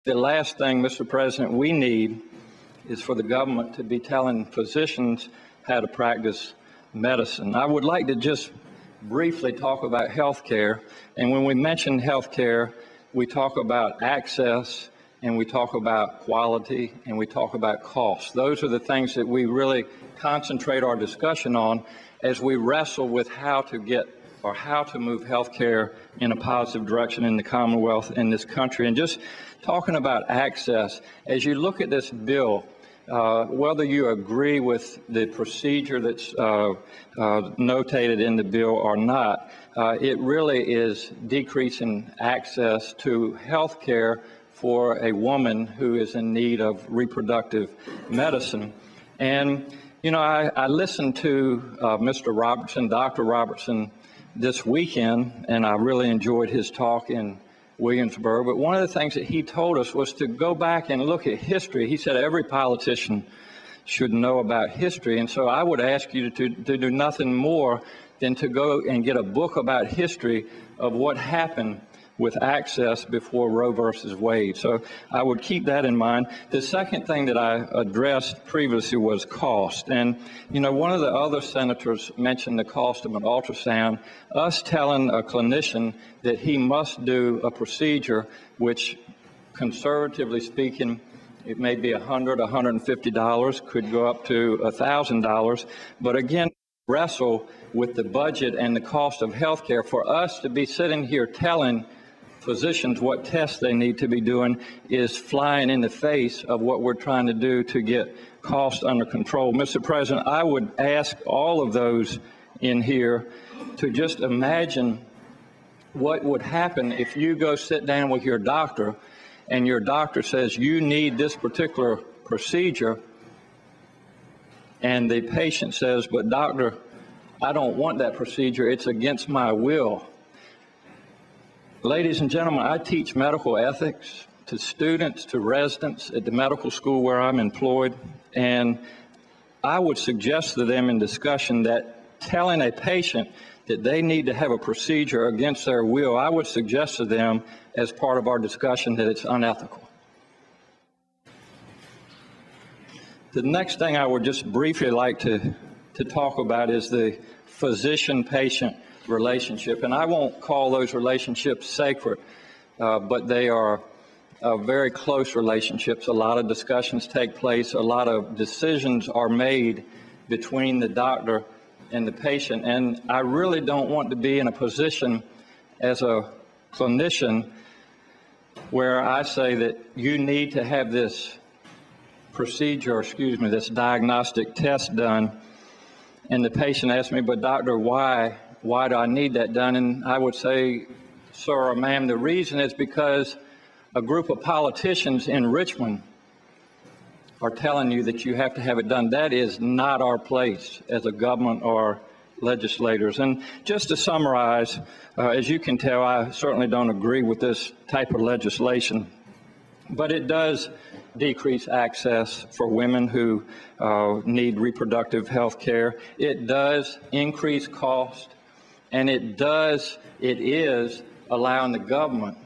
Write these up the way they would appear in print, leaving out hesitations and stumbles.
the last thing, Mr. President, we need is for the government to be telling physicians how to practice medicine. I would like to just briefly talk about health care. And when we mention health care, we talk about access, and we talk about quality, and we talk about cost. Those are the things that we really concentrate our discussion on as we wrestle with how to get or how to move health care in a positive direction in the Commonwealth, in this country. And just talking about access, as you look at this bill, whether you agree with the procedure that's notated in the bill or not, it really is decreasing access to health care for a woman who is in need of reproductive medicine. And, you know, I listened to Mr. Robertson, Dr. Robertson, this weekend, and I really enjoyed his talk in Williamsburg. But one of the things that he told us was to go back and look at history. He said every politician should know about history. And so I would ask you to do nothing more than to go and get a book about history of what happened with access before Roe versus Wade. So I would keep that in mind. The second thing that I addressed previously was cost. And, you know, one of the other senators mentioned the cost of an ultrasound. Us telling a clinician that he must do a procedure which, conservatively speaking, it may be $100, $150, could go up to $1,000. But again, wrestle with the budget and the cost of health care. For us to be sitting here telling physicians what tests they need to be doing is flying in the face of what we're trying to do to get costs under control. Mr. President, I would ask all of those in here to just imagine what would happen if you go sit down with your doctor and your doctor says you need this particular procedure, and the patient says, but doctor, I don't want that procedure, it's against my will. Ladies and gentlemen, I teach medical ethics to students, to residents at the medical school where I'm employed, and I would suggest to them in discussion that telling a patient that they need to have a procedure against their will, I would suggest to them as part of our discussion that it's unethical. The next thing I would just briefly like to talk about is the physician-patient relationship. And I won't call those relationships sacred, but they are very close relationships. A lot of discussions take place. A lot of decisions are made between the doctor and the patient. And I really don't want to be in a position as a clinician where I say that you need to have this procedure, this diagnostic test done, and the patient asks me, but doctor, why do I need that done? And I would say, sir or ma'am, the reason is because a group of politicians in Richmond are telling you that you have to have it done. That is not our place as a government or legislators. And just to summarize, as you can tell, I certainly don't agree with this type of legislation, but it does decrease access for women who need reproductive health care. It does increase cost, and it is allowing the government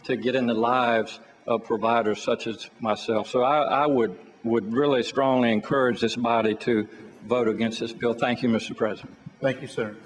to get in the lives of providers such as myself. So I would really strongly encourage this body to vote against this bill. Thank you, Mr. President. Thank you, sir.